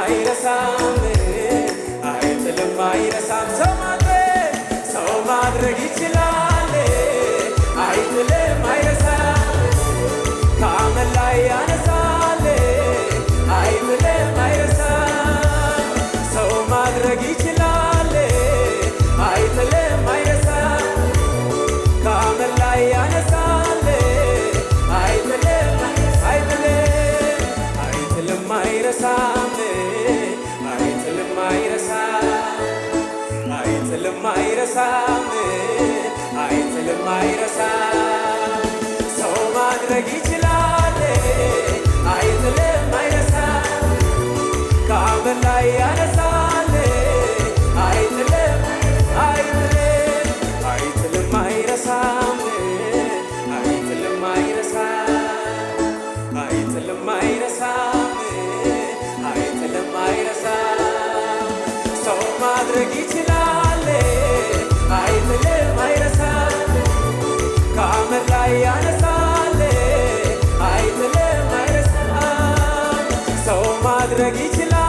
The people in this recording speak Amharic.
አይረሳም አይጥልም አይረሳም ሰው ማድረግ ይችላል አይጥልም አይረሳም ከአመድ ላይ ያነሳል አይጥልም አይረሳም ሰው ማድረግ ይችላል አይጥልም አይረሳም ከአመድ ላይ ያነሳል አይጥልም አይጥልም አይረሳም አይጥልም አይረሳም አይጥልም አይረሳም አይጥልም አይረሳም ሰው ማድረግ ይችላል አይጥልም አይረሳም ከአመድ ላይ ያነሳል አይጥልም አይጥልም አይረሳም አይጥልም አይረሳም አይጥልም አይረሳም አይጥልም አይረሳም ሰው ማድረግ ይችላል አይጥልም አይረሳም ከአመድ ላይ ያነሳል አይጥልም አይረሳም ሰው ማድረግ ይችላል